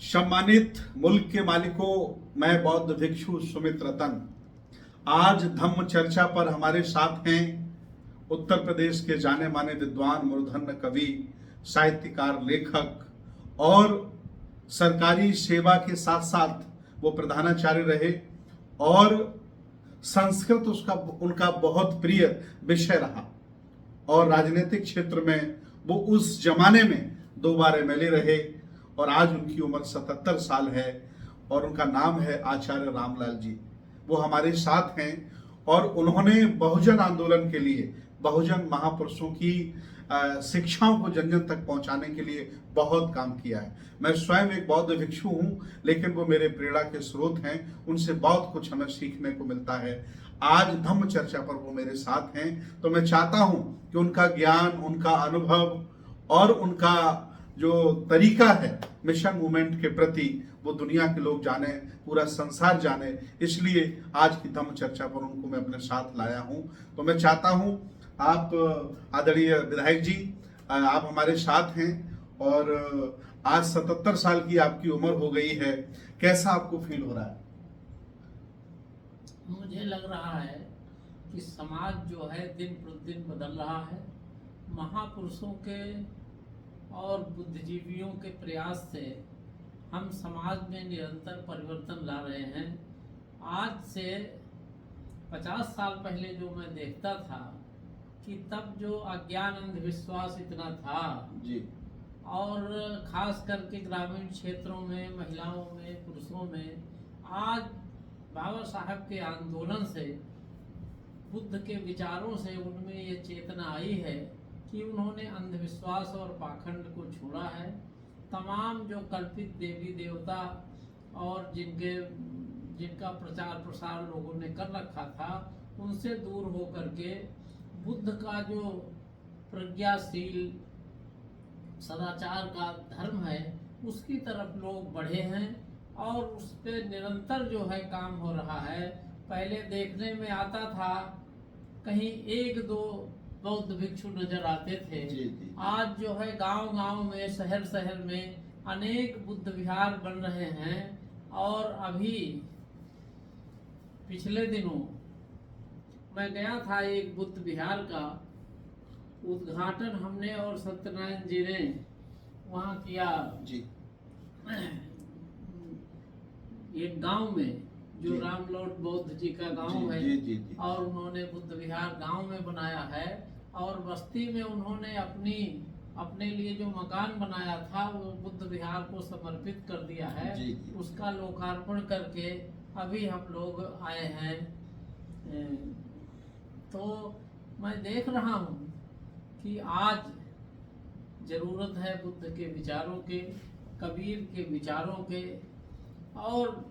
सम्मानित मुल्क के मालिकों, मैं बौद्ध भिक्षु सुमित रतन आज धम्म चर्चा पर हमारे साथ हैं उत्तर प्रदेश के जाने माने विद्वान, मूर्धन्य कवि, साहित्यकार, लेखक और सरकारी सेवा के साथ साथ वो प्रधानाचार्य रहे और संस्कृत उनका बहुत प्रिय विषय रहा और राजनीतिक क्षेत्र में वो उस जमाने में 2 बार एमएलए रहे और आज उनकी उम्र 77 साल है और उनका नाम है आचार्य रामलाल जी। वो हमारे साथ हैं और उन्होंने बहुजन आंदोलन के लिए, बहुजन महापुरुषों की शिक्षाओं को जन जन तक पहुंचाने के लिए बहुत काम किया है। मैं स्वयं एक बौद्ध भिक्षु हूँ, लेकिन वो मेरे प्रेरणा के स्रोत हैं, उनसे बहुत कुछ हमें सीखने को मिलता है। आज धम्म चर्चा पर वो मेरे साथ हैं, तो मैं चाहता हूँ कि उनका ज्ञान, उनका अनुभव और उनका जो तरीका है मिशन मूवमेंट के प्रति वो दुनिया के लोग जाने, पूरा संसार जाने, इसलिए आज की धम्म चर्चा पर उनको मैं अपने साथ लाया हूँ। तो मैं चाहता हूँ आप आदरणीय विधायक जी, आप हमारे साथ हैं और आज 77 साल की आपकी उम्र हो गई है, कैसा आपको फील हो रहा है? मुझे लग रहा है कि समाज जो है दिन प्रतिदिन बदल रहा है। महापुरुषों के और बुद्धिजीवियों के प्रयास से हम समाज में निरंतर परिवर्तन ला रहे हैं। आज से 50 साल पहले जो मैं देखता था कि तब जो अज्ञान, अंधविश्वास इतना था जी, और खास करके ग्रामीण क्षेत्रों में, महिलाओं में, पुरुषों में, आज बाबा साहब के आंदोलन से, बुद्ध के विचारों से उनमें ये चेतना आई है कि उन्होंने अंधविश्वास और पाखंड को छोड़ा है। तमाम जो कल्पित देवी देवता और जिनका प्रचार प्रसार लोगों ने कर रखा था, उनसे दूर हो करके बुद्ध का जो प्रज्ञाशील सदाचार का धर्म है उसकी तरफ लोग बढ़े हैं और उस पे निरंतर जो है काम हो रहा है। पहले देखने में आता था कहीं 1-2 बौद्ध भिक्षु नजर आते थे। जी। आज जो है गांव-गांव में, शहर-शहर में अनेक बुद्ध विहार बन रहे हैं और अभी पिछले दिनों मैं गया था एक बुद्ध विहार का उद्घाटन हमने और सत्यनारायण जी ने वहाँ किया जी। एक गांव में जो रामलोट बौद्ध जी का गांव है। जी। और उन्होंने बुद्ध विहार गांव में बनाया है और बस्ती में उन्होंने अपने लिए जो मकान बनाया था वो बुद्ध विहार को समर्पित कर दिया है। जी। उसका लोकार्पण करके अभी हम लोग आए हैं। तो मैं देख रहा हूँ कि आज जरूरत है बुद्ध के विचारों के, कबीर के विचारों के और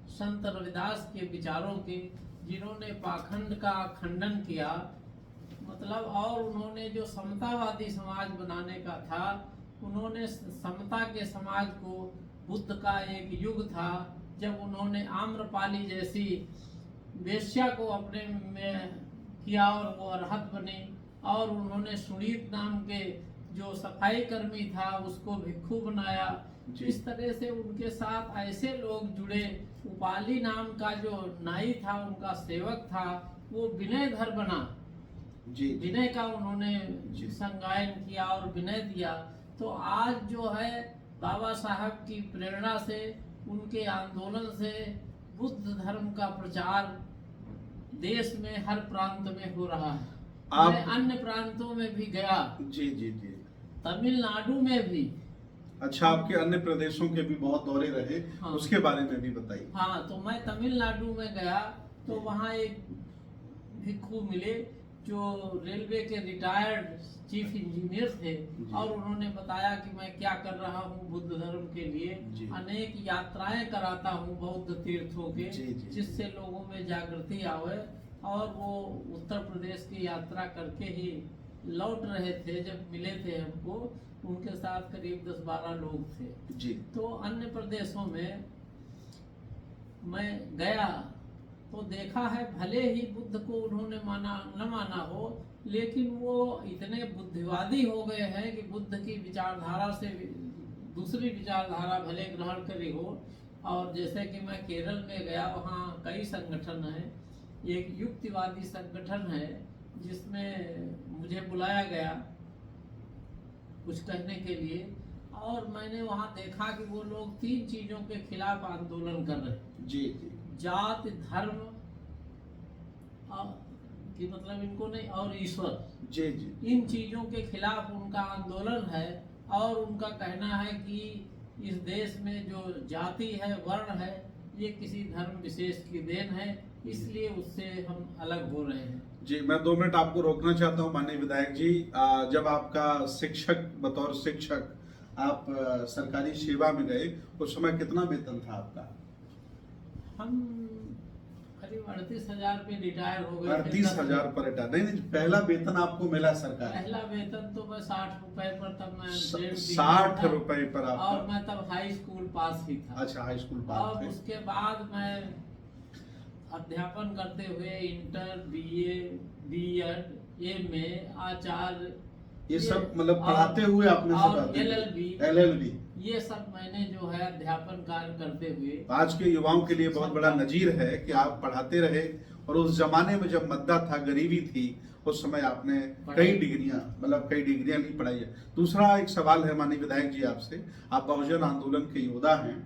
संत रविदास के विचारों के, जिन्होंने पाखंड का खंडन किया, मतलब, और उन्होंने जो समतावादी समाज बनाने का था, उन्होंने समता के समाज को, बुद्ध का एक युग था जब उन्होंने आम्रपाली जैसी वेश्या को अपने में किया और वो अरहत बने, और उन्होंने सुनीत नाम के जो सफाई कर्मी था उसको भिक्षु बनाया। इस तरह से उनके साथ ऐसे लोग जुड़े। उपाली नाम का जो नाई था, उनका सेवक था, वो विनयधर बना। जी। विनय का उन्होंने संगायन किया और विनय दिया। तो आज जो है बाबा साहब की प्रेरणा से, उनके आंदोलन से बुद्ध धर्म का प्रचार देश में हर प्रांत में हो रहा है। मैं अन्य प्रांतों में भी गया। जी। तमिलनाडु में भी। अच्छा, आपके अन्य प्रदेशों के भी बहुत दौरे रहे। हाँ। उसके बारे में भी बताइए। हाँ, तो मैं तमिलनाडु में गया तो वहाँ एक भिक्षु मिले जो रेलवे के रिटायर्ड चीफ इंजीनियर थे और उन्होंने बताया कि मैं क्या कर रहा हूँ बुद्ध धर्म के लिए। अनेक यात्राएं कराता हूँ बौद्ध तीर्थों के, जिससे लोगों में जागृति आवे। और वो उत्तर प्रदेश की यात्रा करके ही लौट रहे थे जब मिले थे हमको। उनके साथ करीब 10-12 लोग थे जी। तो अन्य प्रदेशों में मैं गया तो देखा है, भले ही बुद्ध को उन्होंने माना न माना हो, लेकिन वो इतने बुद्धिवादी हो गए हैं कि बुद्ध की विचारधारा से दूसरी विचारधारा भले ग्रहण करी हो। और जैसे कि मैं केरल में गया, वहाँ कई संगठन हैं। एक युक्तिवादी संगठन है जिसमें मुझे बुलाया गया कुछ कहने के लिए, और मैंने वहाँ देखा कि वो लोग 3 चीज़ों के खिलाफ आंदोलन कर रहे हैं। जी जी जाति, धर्म कि मतलब इनको नहीं, और ईश्वर। जी जी इन चीज़ों के खिलाफ उनका आंदोलन है। और उनका कहना है कि इस देश में जो जाति है, वर्ण है, ये किसी धर्म विशेष की देन है, इसलिए उससे हम अलग हो रहे हैं। जी, मैं 2 मिनट आपको रोकना चाहता हूँ माननीय विधायक जी। जब आपका शिक्षक, बतौर शिक्षक आप सरकारी सेवा में गए, उस समय कितना वेतन था आपका? हम करीब 38,000 पे रिटायर हो गए। 38,000 पर रिटायर? नहीं नहीं, पहला वेतन आपको मिला सरकार? पहला वेतन तो मैं 60 रुपए पर, तब मैं 60 रुपए पर आप? और मैं तब हाई स्कूल पास ही था। अच्छा, हाई स्कूल पास और थे। उसके बाद मैं अध्यापन करते हुए इंटर, बीए, बीएड, एमए, आचार्य, ये सब मतलब पढ़ाते हुए आपने सब? LLB ये सब मैंने जो है अध्यापन कार्य करते हुए। आज के युवाओं के लिए बहुत बड़ा नजीर है कि आप पढ़ाते रहे, और उस जमाने में जब मद्दा था, गरीबी थी, उस समय आपने कई डिग्रियां ली, पढ़ाई है। दूसरा एक सवाल है माननीय विधायक जी आपसे, आप बहुजन आंदोलन के योद्धा हैं,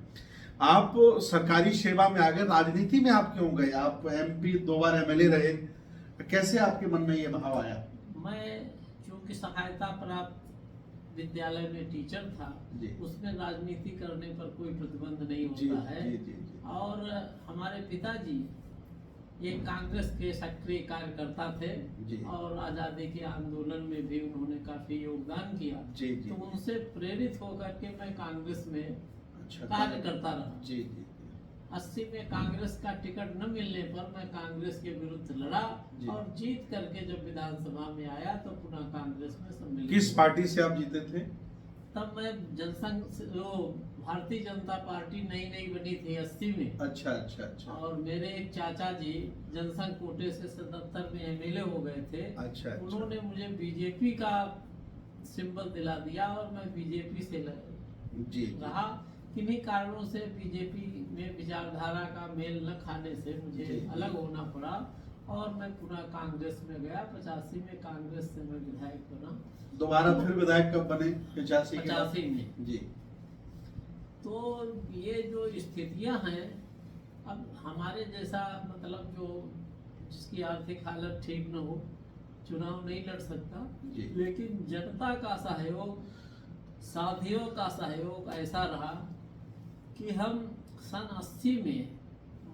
आप सरकारी सेवा में आ गए, राजनीति में आप क्यों गए? आप MP 2 बार MLA रहे, कैसे आपके मन में ये भाव आया? मैं चूंकि सहायता प्राप्त विद्यालय में टीचर था, उसमें राजनीति करने पर कोई प्रतिबंध नहीं होता है। जी। और हमारे पिताजी एक कांग्रेस के सक्रिय कार्यकर्ता थे, और आज़ादी के आंदोलन में भी उन्होंने काफी योगदान किया। तो उनसे प्रेरित होकर के मैं कांग्रेस में कार्य करता रहा। 80 में कांग्रेस का टिकट न मिलने पर मैं कांग्रेस के विरुद्ध लड़ा, और जीत करके जब विधानसभा में आया तो पुनः कांग्रेस में सम्मिलित। किस पार्टी से आप जीते थे? तब मैं जनसंघ, भारतीय जनता पार्टी नई बनी थी 80 में। अच्छा। और मेरे एक चाचा जी जनसंघ कोटे से 77 में MLA हो गए थे। अच्छा। उन्होंने मुझे बीजेपी का सिंबल दिला दिया, और मैं बीजेपी से रहा। किन्हीं कारणों से बीजेपी में विचारधारा का मेल न खाने से मुझे अलग होना पड़ा, और मैं पुनः कांग्रेस में गया। 85 में कांग्रेस से मैं विधायक बना। दोबारा फिर विधायक कब बने? 85 में जी। तो ये जो स्थितियां हैं, अब हमारे जैसा मतलब जो जिसकी आर्थिक हालत ठीक न हो, चुनाव नहीं लड़ सकता, लेकिन जनता का सहयोग, साथियों का सहयोग ऐसा रहा कि हम सन 80 में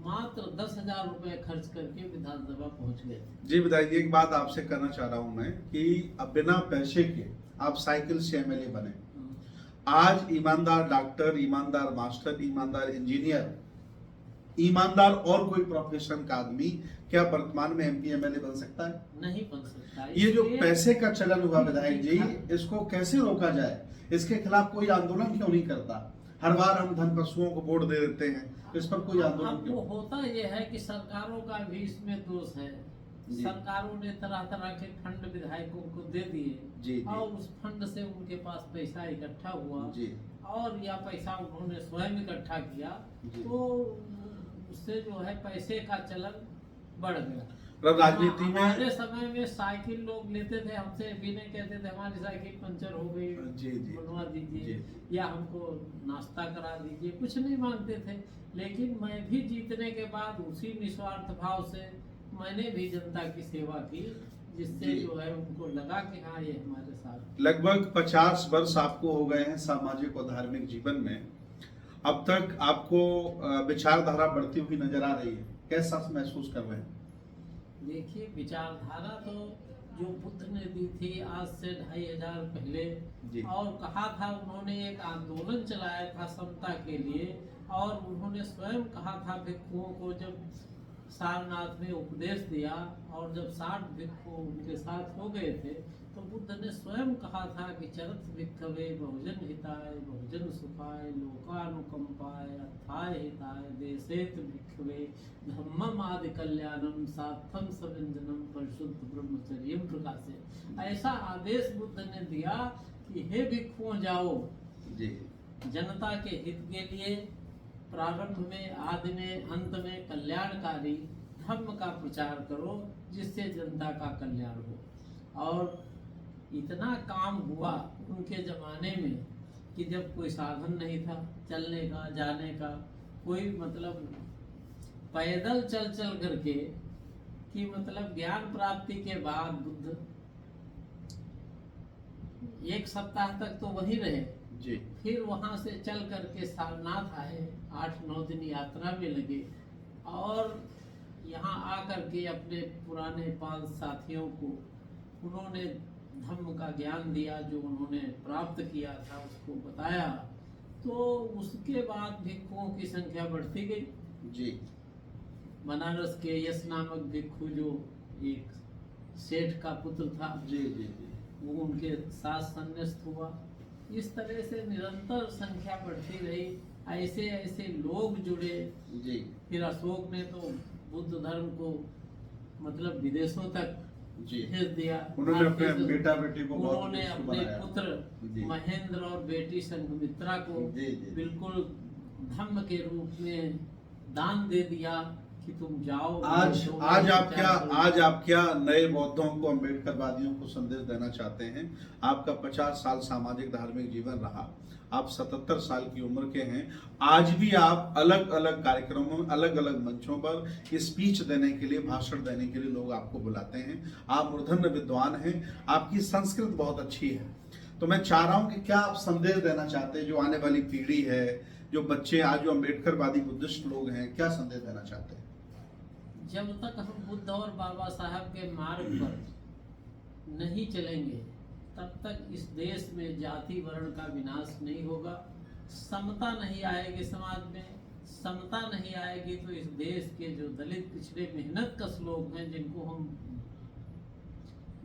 मात्र 10,000 रुपए खर्च करके विधानसभा पहुंच गए। जी विधायक, एक बात आपसे करना चाह रहा हूं मैं कि अब बिना पैसे के आप साइकिल से MLA बने। आज ईमानदार डॉक्टर, ईमानदार मास्टर, ईमानदार इंजीनियर, ईमानदार और कोई प्रोफेशन का आदमी क्या वर्तमान में MP MLA बन सकता है? नहीं बन सकता। ये जो पैसे का चलन हुआ विधायक जी, इसको कैसे रोका जाए? इसके खिलाफ कोई आंदोलन क्यों नहीं करता? हर बार हम धन पशुओं को वोट दे देते हैं, इस पर कोई आंदोलन क्यों? होता यह है कि सरकारों का भी इसमें दोष है। सरकारों ने तरह तरह के फंड विधायकों को दे दिए, और उस फंड से उनके पास पैसा इकट्ठा हुआ, और या पैसा उन्होंने स्वयं इकट्ठा किया, तो उससे जो है पैसे का चलन बढ़ गया। राजनीति में हमारे समय में साइकिल लोग लेते थे, हमसे भी नहीं कहते थे हमारी साइकिल पंचर हो गई, बनवा दीजिए, या हमको नाश्ता करा दीजिए, कुछ नहीं मांगते थे। लेकिन मैं भी जीतने के बाद उसी निस्वार्थ भाव से मैंने भी जनता की सेवा की, जिससे जो है उनको लगा कि हाँ ये हमारे साथ। लगभग 50 वर्ष आपको हो गए हैं सामाजिक और धार्मिक जीवन में। अब तक आपको विचारधारा बढ़ती हुई नजर आ रही है, कैसा महसूस कर रहे हैं? देखिए, विचारधारा तो जो बुद्ध ने दी थी आज से 2500 पहले, और कहा था उन्होंने, एक आंदोलन चलाया था समता के लिए, और उन्होंने स्वयं कहा था भिक्षुओं को, जब सारनाथ में उपदेश दिया, और जब 60 भिक्षु उनके साथ हो गए थे, तो बुद्ध ने स्वयं कहा था कि चरत भिक्षवे बहुजन हिताय बहुजन सुखाय लोकानुकंपाय अथाय हिताय देशेत भिक्षवे धम्मम आदि कल्याणम सार्थम सव्यंजनम परिशुद्ध ब्रह्मचर्य प्रकाशे। ऐसा आदेश बुद्ध ने दिया कि हे भिक्षुओं जाओ, जनता के हित के लिए प्रारंभ में, आदि में, अंत में कल्याणकारी धर्म का प्रचार करो, जिससे जनता का कल्याण हो। और इतना काम हुआ उनके जमाने में कि जब कोई साधन नहीं था चलने का, जाने का, कोई मतलब पैदल चल चल करके, कि मतलब ज्ञान प्राप्ति के बाद बुद्ध 1 सप्ताह तक तो वहीं रहे जी। फिर वहां से चल करके सारनाथ आए, 8-9 दिन यात्रा में लगे और यहाँ आकर के अपने पुराने 5 साथियों को उन्होंने धम्म का ज्ञान दिया, जो उन्होंने प्राप्त किया था उसको बताया। तो उसके बाद भिक्षुओं की संख्या बढ़ती गई जी। बनारस के यश नामक भिक्षु, जो एक सेठ का पुत्र था, जी जी जी। वो उनके साथ संन्यास्त हुआ। इस तरह से निरंतर संख्या बढ़ती रही, ऐसे ऐसे लोग जुड़े जी। फिर अशोक ने तो बुद्ध धर्म को मतलब विदेशों तक जी। भेज दिया। उन्होंने अपने बेटा बेटी को बहुत उन्होंने विश्व अपने बनाया। पुत्र जी। महेंद्र और बेटी संघमित्रा को जी, जी। बिल्कुल धम्म के रूप में दान दे दिया कि तुम जाओ। आज आप क्या नए बौद्धों को, अम्बेडकरवादियों को संदेश देना चाहते हैं? आपका 50 साल सामाजिक धार्मिक जीवन रहा, आप 77 साल की उम्र के हैं, आज भी आप अलग अलग कार्यक्रमों में, अलग अलग मंचों पर स्पीच देने के लिए, भाषण देने के लिए लोग आपको बुलाते हैं। आप मूर्धन्य विद्वान हैं, आपकी संस्कृत बहुत अच्छी है। तो मैं चाह रहा हूं कि क्या आप संदेश देना चाहते हैं जो आने वाली पीढ़ी है, जो बच्चे आज जो अम्बेडकरवादी बुद्धिस्ट लोग हैं, क्या संदेश देना चाहते हैं? जब तक हम बुद्ध और बाबा साहब के मार्ग पर नहीं चलेंगे तब तक इस देश में जाति वर्ण का विनाश नहीं होगा, समता नहीं आएगी समाज में। समता नहीं आएगी तो इस देश के जो दलित, पिछड़े, मेहनत कश लोग हैं, जिनको हम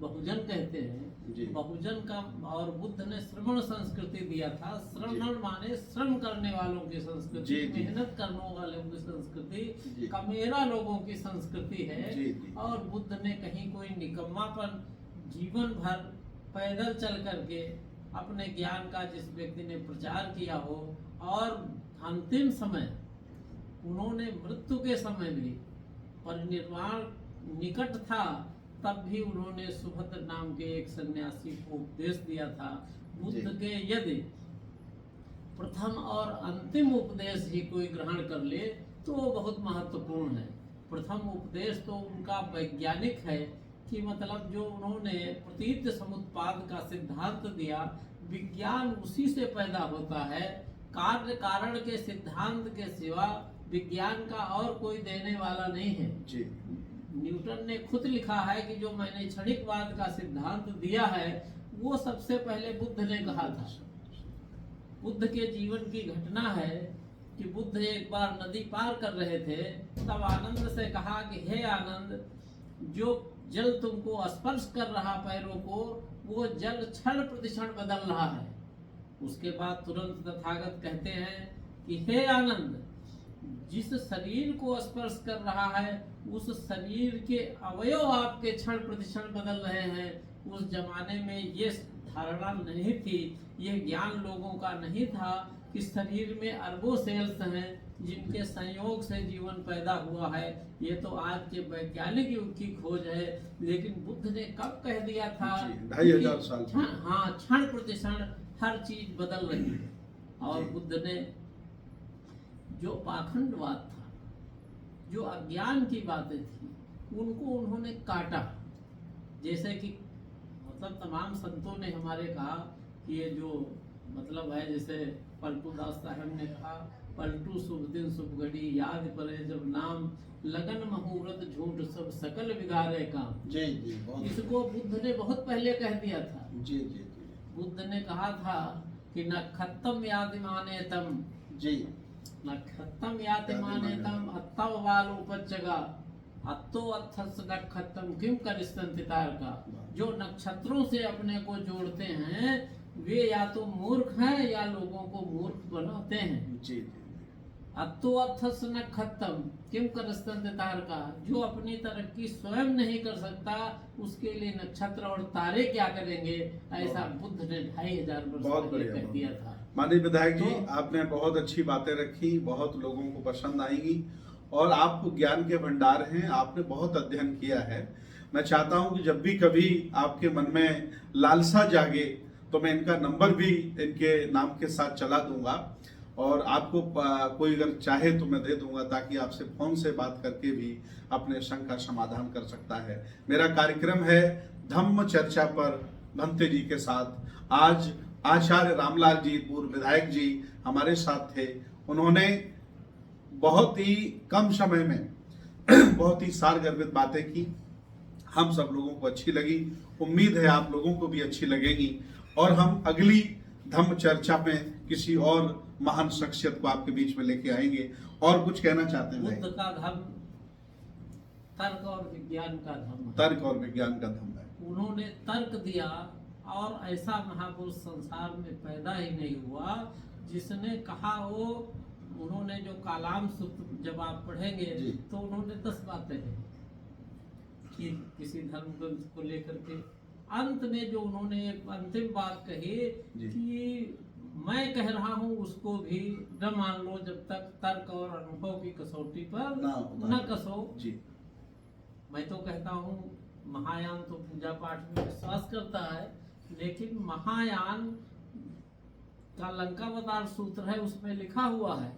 बहुजन कहते जी। हैं, बहुजन का, और बुद्ध ने श्रमण संस्कृति दिया था। श्रमण माने श्रम करने वालों की संस्कृति, जी, जी। मेहनत करने वालों की संस्कृति, जी। कमेरा लोगों की संस्कृति है। जी, जी। और बुद्ध ने कहीं कोई निकम्मापन जीवन भर पैदल चल करके अपने ज्ञान का जिस व्यक्ति ने प्रचार किया हो, और अंतिम समय उन्होंने मृत्यु के समय भी, परिनिर्वाण निकट था, तब भी उन्होंने सुभद्र नाम के एक सन्यासी को उपदेश दिया था। बुद्ध के यदि प्रथम और अंतिम उपदेश ही कोई ग्रहण कर ले तो वो बहुत महत्वपूर्ण है। प्रथम उपदेश तो उनका वैज्ञानिक है कि मतलब जो उन्होंने प्रतीत समुत्पाद का सिद्धांत दिया, विज्ञान उसी से पैदा होता है। कार्य कारण के सिद्धांत के सिवा विज्ञान का और कोई देने वाला नहीं है। जी। न्यूटन ने खुद लिखा है कि जो मैंने क्षणिकवाद का सिद्धांत दिया है वो सबसे पहले बुद्ध ने कहा था। बुद्ध के जीवन की घटना है कि बुद्ध एक बार नदी पार कर रहे थे, तब आनंद से कहा कि हे आनंद, जो जल तुमको स्पर्श कर रहा पैरों को, वो जल क्षण प्रतिक्षण बदल रहा है। उसके बाद तुरंत तथागत कहते हैं कि हे आनंद, जिस शरीर को स्पर्श कर रहा है उस शरीर के अवयव आपके क्षण प्रतिक्षण बदल रहे हैं। उस जमाने में ये धारणा नहीं थी, ये ज्ञान लोगों का नहीं था कि शरीर में अरबों सेल्स हैं जिनके संयोग से जीवन पैदा हुआ है। ये तो आज के वैज्ञानिक युग की खोज है, लेकिन बुद्ध ने कब कह दिया था? 2500 साल। हाँ, क्षण प्रतिक्षण हर चीज बदल रही है। और बुद्ध ने जो पाखंडवाद था, जो अज्ञान की बातें थी, उनको उन्होंने काटा। जैसे कि मतलब तमाम संतों ने हमारे कहा कि ये जो मतलब है, जैसे पलटू दास साहब ने कहा, पलटू शुभ दिन शुभ घड़ी, याद पड़े जब नाम, लगन मुहूर्त झूठ सब सकल बिगाड़े काम। जी जी। इसको बुद्ध ने बहुत पहले कह दिया था। जी जी जी। बुद्ध ने कहा था कि न खत्म याद माने तम, जी, न खत्म याद माने तम, अत्तव वाल उपजगा, अत्तो अत्थस न खत्म किम करिस्तंतितार का। जो नक्षत्रों से अपने को जोड़ते हैं वे या तो मूर्ख हैं या लोगों को मूर्ख बनाते हैं। जी। अत्तो अत्थस न खत्म किम करिस्तंतितार का, जो अपनी तरक्की स्वयं नहीं कर सकता उसके लिए नक्षत्र और तारे क्या करेंगे, ऐसा बुद्ध ने 2500 वर्ष पहले कह दिया था। माननीय विधायक जी, तो- आपने बहुत अच्छी बातें रखी, बहुत लोगों को पसंद आएंगी और आप ज्ञान के भंडार हैं, आपने बहुत अध्ययन किया है। मैं चाहता हूं कि जब भी कभी आपके मन में लालसा जागे तो मैं इनका नंबर भी इनके नाम के साथ चला दूंगा और आपको कोई अगर चाहे तो मैं दे दूंगा, ताकि आपसे फोन से बात करके भी अपने शंका का समाधान कर सकता है। मेरा कार्यक्रम है धम्म चर्चा पर भंते जी के साथ। आज आचार्य रामलाल जी, पूर्व विधायक जी हमारे साथ थे। उन्होंने बहुत ही कम समय में बहुत ही सारगर्भित बातें की, हम सब लोगों को अच्छी लगी। उम्मीद है आप लोगों को भी अच्छी लगेगी और हम अगली धम्म चर्चा में किसी और महान शख्सियत को आपके बीच में लेके आएंगे। और कुछ कहना चाहते हैं? बुद्ध का धर्म तर्क और विज्ञान का धर्म है। तर्क और विज्ञान का धर्म है। उन्होंने तर्क दिया और ऐसा महापुरुष संसार में पैदा ही नहीं हुआ जिसने कहा वो, उन्होंने जो कालाम सूत्र जब आप पढ़ेंगे जी। तो उन्होंने 10 बातें हैं कि किसी धर्म को लेकर के अंत में जो उन्होंने एक अंतिम बात कही जी। कि मैं कह रहा हूं उसको भी न मान लो जब तक तर्क और अनुभव की कसौटी पर न कसो। जी। मैं तो कहता हूँ महायान तो पूजा पाठ में विश्वास करता है, लेकिन महायान का लंकावतार सूत्र है, उसमें लिखा हुआ है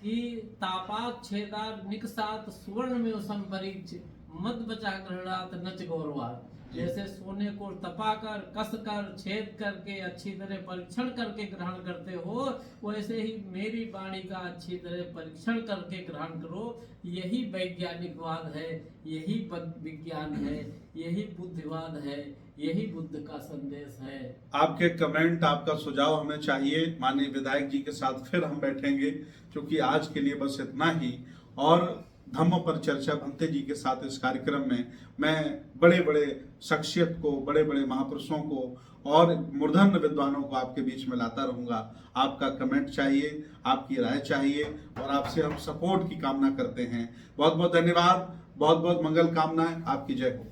कि तापात छेदार निकसात सुवर्ण में संपरीक्ष मत बचा ग्रहणात नच गौरवात। जैसे सोने को तपाकर कस कर छेद करके अच्छी तरह परीक्षण करके ग्रहण करते हो, वैसे ही मेरी वाणी का अच्छी तरह परीक्षण करके ग्रहण करो। यही वैज्ञानिकवाद है, यही विज्ञान है, यही बुद्धिवाद है, यही बुद्ध का संदेश है। आपके कमेंट, आपका सुझाव हमें चाहिए। माननीय विधायक जी के साथ फिर हम बैठेंगे, क्योंकि आज के लिए बस इतना ही। और धम्म पर चर्चा भंते जी के साथ इस कार्यक्रम में मैं बड़े बड़े शख्सियत को, बड़े बड़े महापुरुषों को और मूर्धन्य विद्वानों को आपके बीच में लाता रहूंगा। आपका कमेंट चाहिए, आपकी राय चाहिए और आपसे हम सपोर्ट की कामना करते हैं। बहुत बहुत धन्यवाद, बहुत बहुत मंगल कामनाएं। आपकी जय हो।